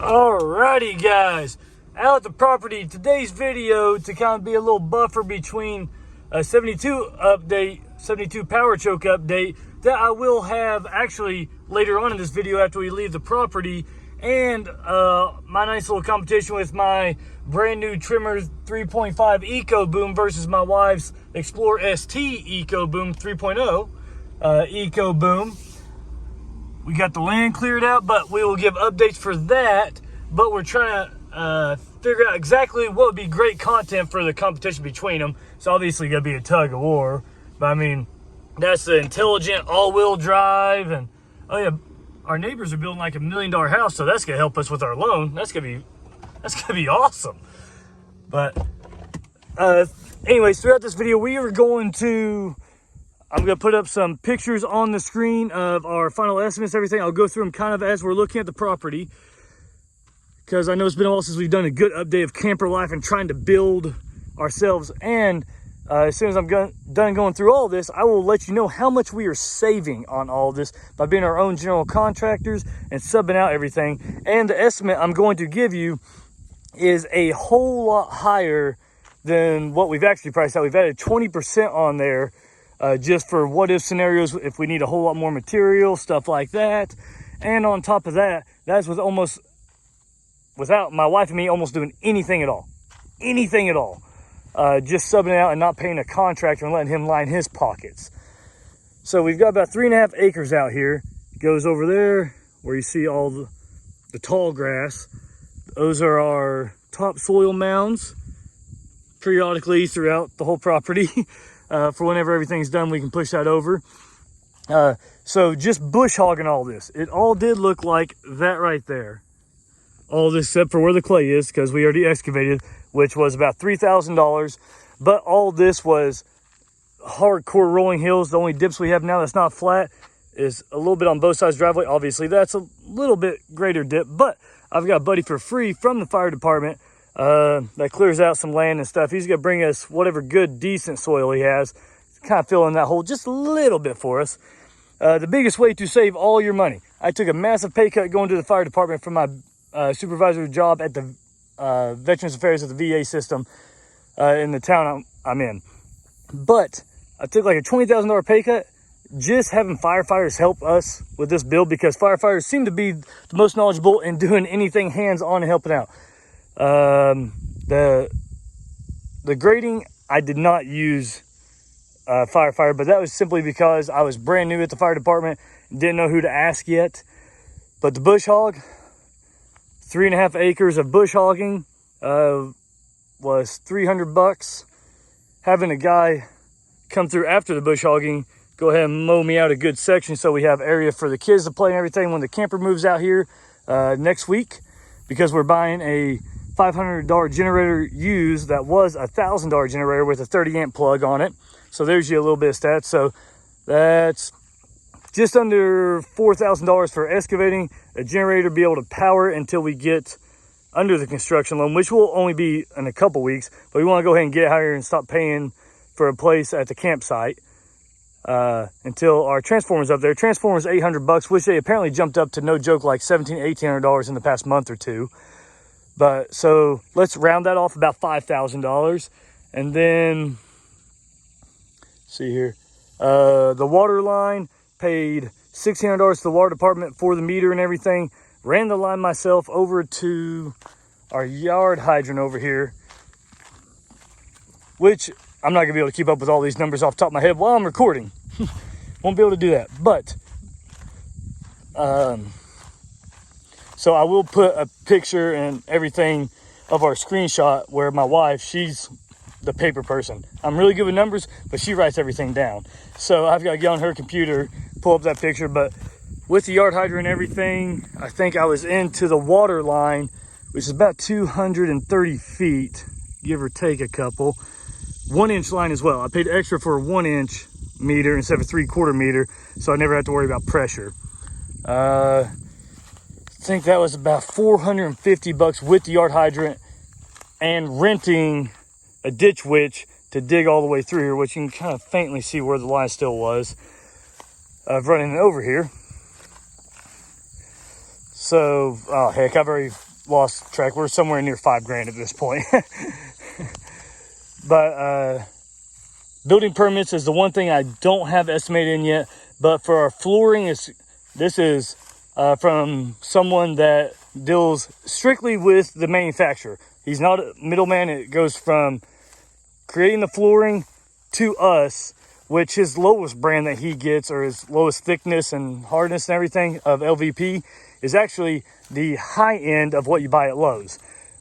Alrighty guys, out at the property. Today's video to kind of be a little buffer between a 72 power choke update that I will have actually later on in this video after we leave the property, and my nice little competition with my brand new trimmer 3.5 Eco Boom versus my wife's Explore ST Eco Boom 3.0 Eco Boom. We got the land cleared out, but we will give updates for that. But we're trying to figure out exactly what would be great content for the competition between them. It's obviously going to be a tug of war. But I mean, that's the intelligent all-wheel drive. And oh yeah, our neighbors are building like $1 million house, so that's going to help us with our loan. That's going to be awesome. But anyways, throughout this video, we are going to... I'm going to put up some pictures on the screen of our final estimates, everything. I'll go through them kind of as we're looking at the property, because I know it's been a while since we've done a good update of camper life and trying to build ourselves. And as soon as I'm done going through all this, I will let you know how much we are saving on all this by being our own general contractors and subbing out everything. And the estimate I'm going to give you is a whole lot higher than what we've actually priced out. We've added 20% on there. Just for what if scenarios, if we need a whole lot more material, stuff like that. And on top of that, that's with almost, without my wife and me almost doing anything at all. Anything at all. Just subbing it out and not paying a contractor and letting him line his pockets. So we've got about 3.5 acres out here. It goes over there where you see all the tall grass. Those are our topsoil mounds. Periodically throughout the whole property. For whenever everything's done, we can push that over. So just bush hogging all this. It all did look like that right there. All this except for where the clay is, because we already excavated, which was about $3,000. But all this was hardcore rolling hills. The only dips we have now that's not flat is a little bit on both sides of the driveway. Obviously, that's a little bit greater dip. But I've got a buddy for free from the fire department that clears out some land and stuff. He's gonna bring us whatever good decent soil he has, kind of fill in that hole just a little bit for us. The biggest way to save all your money, I took a massive pay cut going to the fire department for my supervisor job at the Veterans Affairs of the VA system in the town I'm in. But I took like a $20,000 pay cut just having firefighters help us with this build, because firefighters seem to be the most knowledgeable in doing anything hands-on and helping out. The grading, I did not use firefighter, but that was simply because I was brand new at the fire department and didn't know who to ask yet. But the bush hog, 3.5 acres of bush hogging, was $300. Having a guy come through after the bush hogging, go ahead and mow me out a good section so we have area for the kids to play and everything when the camper moves out here next week, because we're buying a $500 generator used that was a $1,000 generator with a 30 amp plug on it. So there's you a little bit of stats. So that's just under $4,000 for excavating a generator to be able to power it until we get under the construction loan, which will only be in a couple weeks. But we want to go ahead and get out here and stop paying for a place at the campsite until our transformer's up there. Transformer's $800, which they apparently jumped up to, no joke, like $1,800 in the past month or two. But so let's round that off about $5,000. And then, see here, the water line, paid $1,600 to the water department for the meter and everything. Ran the line myself over to our yard hydrant over here, which I'm not gonna be able to keep up with all these numbers off the top of my head while I'm recording. Won't be able to do that. But so I will put a picture and everything of our screenshot where my wife, she's the paper person. I'm really good with numbers, but she writes everything down. So I've got to get on her computer, pull up that picture. But with the yard hydrant and everything, I think I was into the water line, which is about 230 feet, give or take a couple. 1 inch line as well. I paid extra for a 1 inch meter instead of a 3/4 meter, so I never had to worry about pressure. I think that was about $450 with the yard hydrant and renting a ditch witch to dig all the way through here, which you can kind of faintly see where the line still was of running it over here. So, oh heck, I've already lost track. We're somewhere near $5,000 at this point. But building permits is the one thing I don't have estimated in yet. But for our flooring, this is from someone that deals strictly with the manufacturer. He's not a middleman. It goes from creating the flooring to us, which his lowest brand that he gets, or his lowest thickness and hardness and everything of LVP, is actually the high end of what you buy at Lowe's.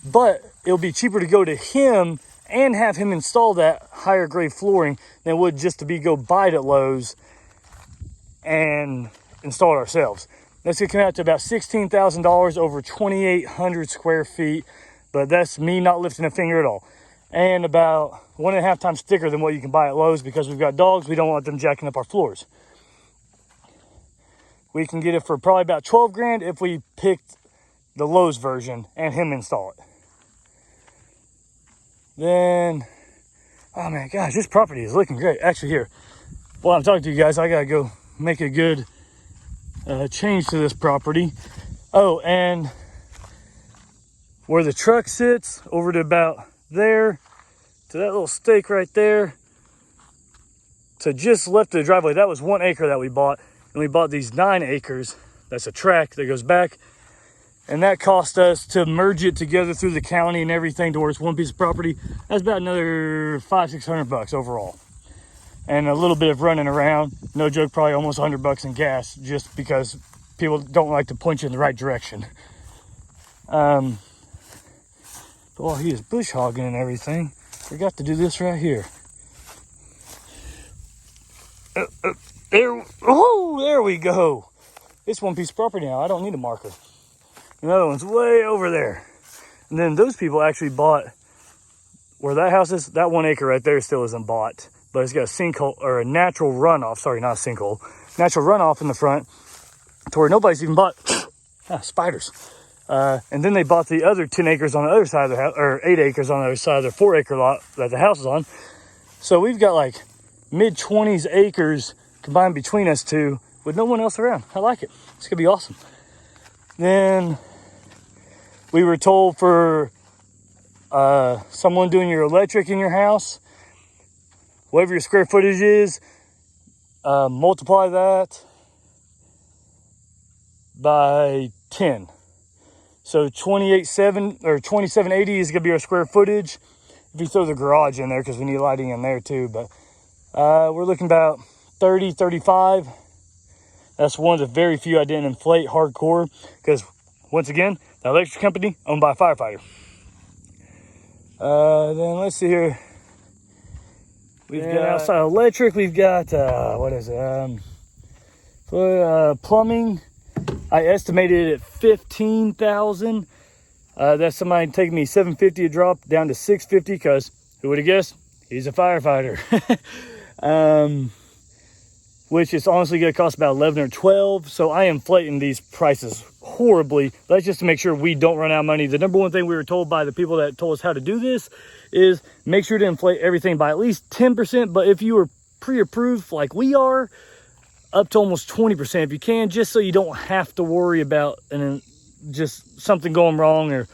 But it'll be cheaper to go to him and have him install that higher grade flooring than it would just to go buy it at Lowe's and install it ourselves. That's going to come out to about $16,000 over 2,800 square feet, but that's me not lifting a finger at all. And about 1.5 times thicker than what you can buy at Lowe's, because we've got dogs. We don't want them jacking up our floors. We can get it for probably about $12,000 if we picked the Lowe's version and him install it. Then, oh man, gosh, this property is looking great. Actually, here, while I'm talking to you guys, I gotta go make a good change to this property. Oh, and where the truck sits, over to about there, to that little stake right there, to just left of the driveway, that was 1 acre that we bought, and we bought these 9 acres. That's a tract that goes back, and that cost us to merge it together through the county and everything to where it's one piece of property. That's about another $500-600 overall, and a little bit of running around. No joke, probably almost $100 in gas, just because people don't like to point you in the right direction. But while he is bush hogging and everything, forgot to do this right here. There we go. It's one piece of property now. I don't need a marker. Another one's way over there. And then those people actually bought where that house is. That 1 acre right there still isn't bought, but it's got a sinkhole, or a natural runoff. Sorry, not a sinkhole. Natural runoff in the front to where nobody's even bought. Spiders. And then they bought the other 10 acres on the other side of the house, or 8 acres on the other side of their 4 acre lot that the house is on. So we've got like mid-20s acres combined between us two with no one else around. I like it. It's gonna be awesome. Then we were told for someone doing your electric in your house, whatever your square footage is, multiply that by 10. So 2780 is gonna be our square footage. If you throw the garage in there, because we need lighting in there too. But we're looking about 30, 35. That's one of the very few I didn't inflate hardcore, because once again, the electric company owned by a firefighter. Then let's see here. We've got outside electric. We've got what is it? For plumbing, I estimated it at $15,000. That's somebody taking me $750 to drop down to $650, because who would have guessed? He's a firefighter. Which is honestly going to cost about $11 or $12. So I am inflating these prices horribly. That's just to make sure we don't run out of money. The number one thing we were told by the people that told us how to do this is make sure to inflate everything by at least 10%. But if you are pre-approved like we are, up to almost 20% if you can, just so you don't have to worry about just something going wrong, or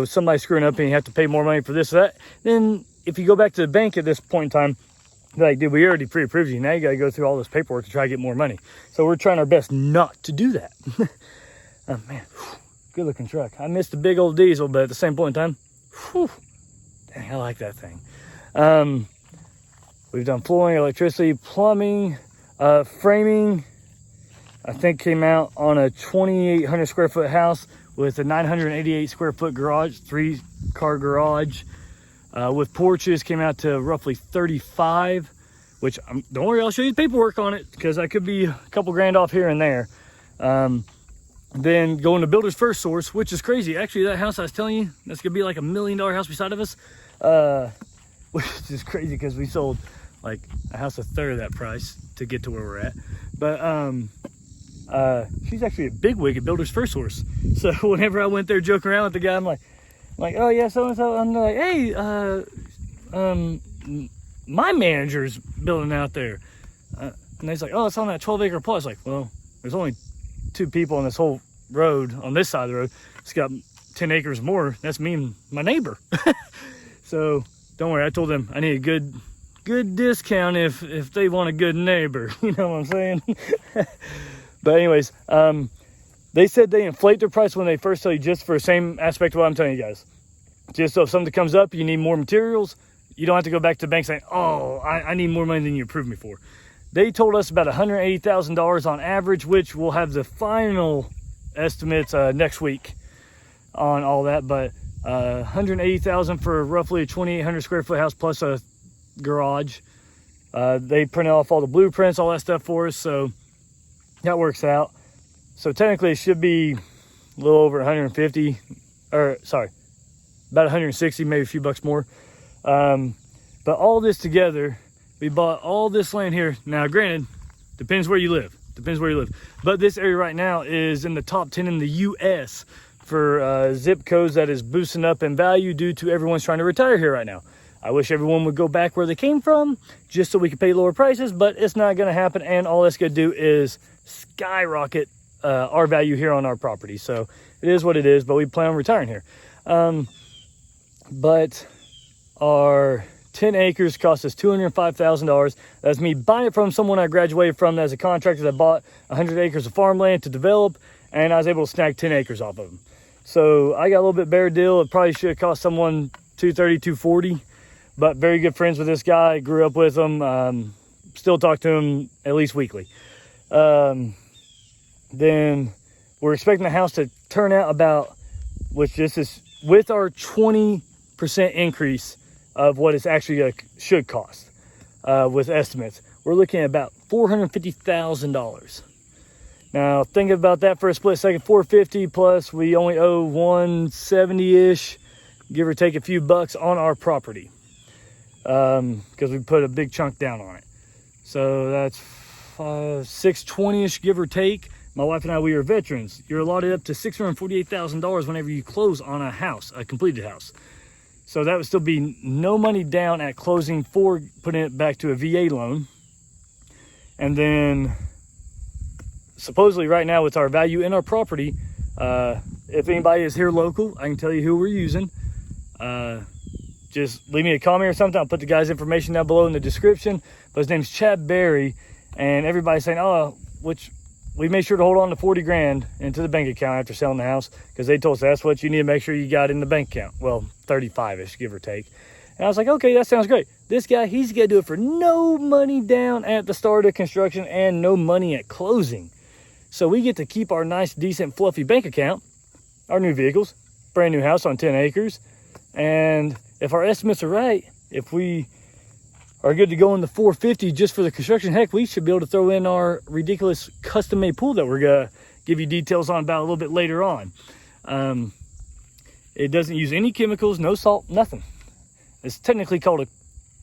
somebody screwing up and you have to pay more money for this or that. Then if you go back to the bank at this point in time, they're like, dude, we already pre-approved you. Now you got to go through all this paperwork to try to get more money. So we're trying our best not to do that. Oh man, good looking truck. I missed the big old diesel, but at the same point in time, dang, I like that thing. We've done flooring, electricity, plumbing, framing. I think came out on a 2,800 square foot house with a 988 square foot garage, 3-car garage. With porches, came out to roughly 35, which don't worry, I'll show you the paperwork on it, because I could be a couple grand off here and there. Then going to Builder's First Source, which is crazy. Actually, that house I was telling you, that's gonna be like $1 million house beside of us, which is crazy because we sold like a house a third of that price to get to where we're at. But she's actually a bigwig at Builder's First Source. So whenever I went there joking around with the guy, I'm like, oh yeah, so-and-so. I'm like, hey, my manager's building out there. And he's like, oh, it's on that 12 acre plus. Like, well, there's only 2 people on this whole road, on this side of the road. It's got 10 acres more, that's me and my neighbor. So don't worry, I told them I need a good discount if they want a good neighbor. You know what I'm saying? But anyways, they said they inflate their price when they first tell you, just for the same aspect of what I'm telling you guys. Just so if something comes up, you need more materials, you don't have to go back to the bank saying, oh, I need more money than you approved me for. They told us about $180,000 on average, which we'll have the final estimates next week on all that. But $180,000 for roughly a 2,800 square foot house plus a garage. They printed off all the blueprints, all that stuff for us, so that works out. So technically it should be a little over 150, or sorry, about 160, maybe a few bucks more. But all this together, we bought all this land here. Now granted, depends where you live, but this area right now is in the top 10 in the US for zip codes that is boosting up in value due to everyone's trying to retire here right now. I wish everyone would go back where they came from just so we could pay lower prices, but it's not going to happen, and all that's going to do is skyrocket our value here on our property. So it is what it is, but we plan on retiring here. But our 10 acres cost us $205,000. That's me buying it from someone I graduated from as a contractor that bought 100 acres of farmland to develop, and I was able to snag 10 acres off of them. So I got a little bit better deal. It probably should have cost someone $230, $240, but very good friends with this guy, grew up with him, still talk to him at least weekly. Then we're expecting the house to turn out about, which this is with our 20% increase of what it's actually should cost with estimates. We're looking at about $450,000. Now think about that for a split second. 450 plus we only owe 170-ish, give or take a few bucks on our property, because we put a big chunk down on it. So that's $620-ish, give or take. My wife and I, we are veterans. You're allotted up to $648,000 whenever you close on a house, a completed house. So that would still be no money down at closing for putting it back to a VA loan. And then supposedly right now with our value in our property, if anybody is here local, I can tell you who we're using. Just leave me a comment or something. I'll put the guy's information down below in the description. But his name's Chad Berry, and everybody's saying, oh, which we made sure to hold on to 40 grand into the bank account after selling the house, because they told us that's what you need to make sure you got in the bank account. Well, 35-ish, give or take. And I was like, okay, that sounds great. This guy, he's going to do it for no money down at the start of construction and no money at closing. So we get to keep our nice, decent, fluffy bank account, our new vehicles, brand new house on 10 acres. And if our estimates are right, if we are good to go in the 450 just for the construction, heck, we should be able to throw in our ridiculous custom-made pool that we're going to give you details on about a little bit later on. It doesn't use any chemicals, no salt, nothing. It's technically called a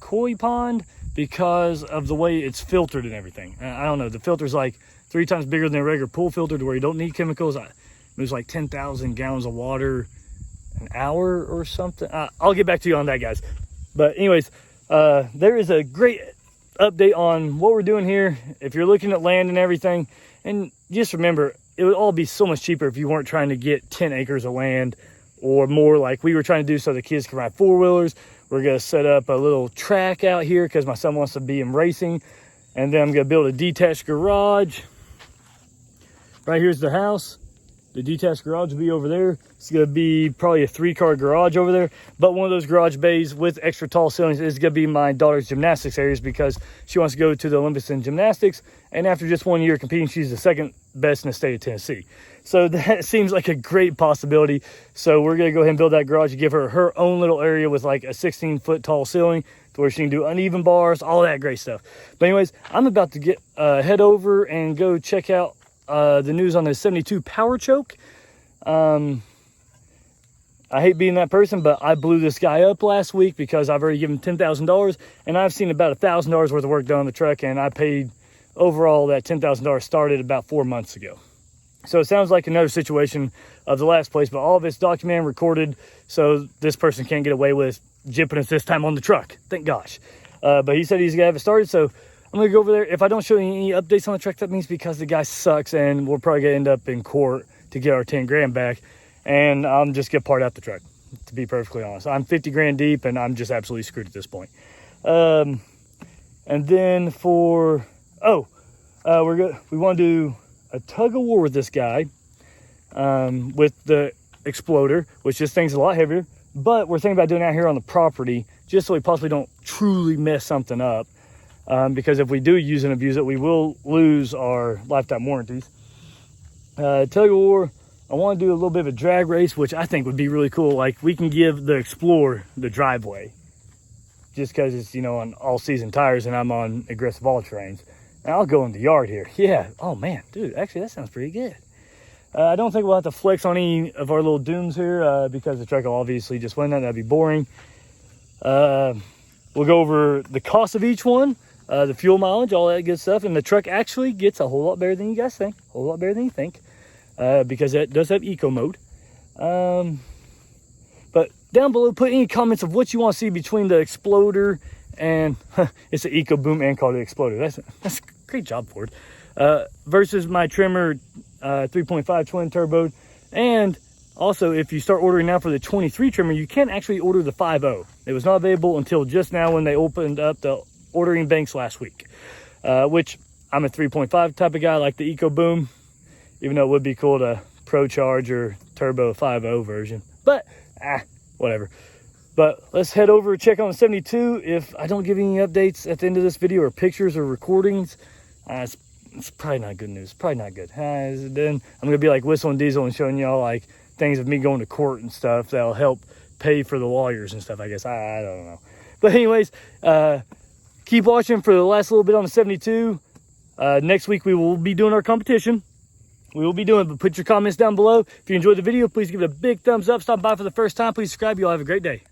koi pond because of the way it's filtered and everything. I don't know, the filter's like 3 times bigger than a regular pool filter to where you don't need chemicals. It was like 10,000 gallons of water an hour or something. I'll get back to you on that, guys. But anyways, there is a great update on what we're doing here. If you're looking at land and everything, and just remember, it would all be so much cheaper if you weren't trying to get 10 acres of land or more like we were trying to do so the kids can ride 4-wheelers. We're going to set up a little track out here because my son wants to be in racing. And then I'm going to build a detached garage. Right here's the house. The detached garage will be over there. It's going to be probably a 3-car garage over there. But one of those garage bays with extra tall ceilings is going to be my daughter's gymnastics areas because she wants to go to the Olympics in gymnastics. And after just 1 year competing, she's the second best in the state of Tennessee. So that seems like a great possibility. So we're going to go ahead and build that garage and give her her own little area with like a 16-foot tall ceiling to where she can do uneven bars, all that great stuff. But anyways, I'm about to get head over and go check out the news on the 72 power choke. I hate being that person, but I blew this guy up last week because I've already given $10,000 and I've seen about $1,000 worth of work done on the truck, and I paid overall that $10,000 started about 4 months ago. So it sounds like another situation of the last place, but all of it's documented and recorded, so this person can't get away with jipping us this time on the truck. Thank gosh. But he said he's gonna have it started, so I'm gonna go over there. If I don't show you any updates on the truck, that means because the guy sucks and we're probably gonna end up in court to get our 10 grand back. and I'm just gonna part out the truck, to be perfectly honest. I'm 50 grand deep and I'm just absolutely screwed at this point. And then for, we want to do a tug of war with this guy, with the exploder, which this thing's a lot heavier, but we're thinking about doing it out here on the property just so we possibly don't truly mess something up. Because if we do use and abuse it, we will lose our lifetime warranties. Tug of war, I want to do a little bit of a drag race, which I think would be really cool. Like, we can give the Explorer the driveway just because it's, you know, on all season tires and I'm on aggressive all terrains. And I'll go in the yard here. Yeah. Oh man, dude, actually that sounds pretty good. I don't think we'll have to flex on any of our little dooms here, because the truck will obviously just win that. That'd be boring. We'll go over the cost of each one, the fuel mileage, all that good stuff. And the truck actually gets a whole lot better than you guys think. A whole lot better than you think. Because it does have eco mode. But down below, put any comments of what you want to see between the Exploder and it's an Eco Boom and called the Exploder. That's a great job, Ford. Versus my trimmer 3.5 twin turbo. And also, if you start ordering now for the 23 trimmer, you can actually order the 5.0. It was not available until just now when they opened up the ordering banks last week. Which I'm a 3.5 type of guy, like the Eco Boom. Even though it would be cool to Pro Charge or Turbo 5.0 version. But, whatever. But let's head over and check on the 72. If I don't give any updates at the end of this video or pictures or recordings, it's probably not good news. Probably not good. Then I'm going to be like Whistling Diesel and showing y'all like things of me going to court and stuff that'll help pay for the lawyers and stuff, I guess. I don't know. But anyways, keep watching for the last little bit on the 72. Next week we will be doing our competition. We will be doing, but put your comments down below. If you enjoyed the video, please give it a big thumbs up. Stop by for the first time. Please subscribe. You all have a great day.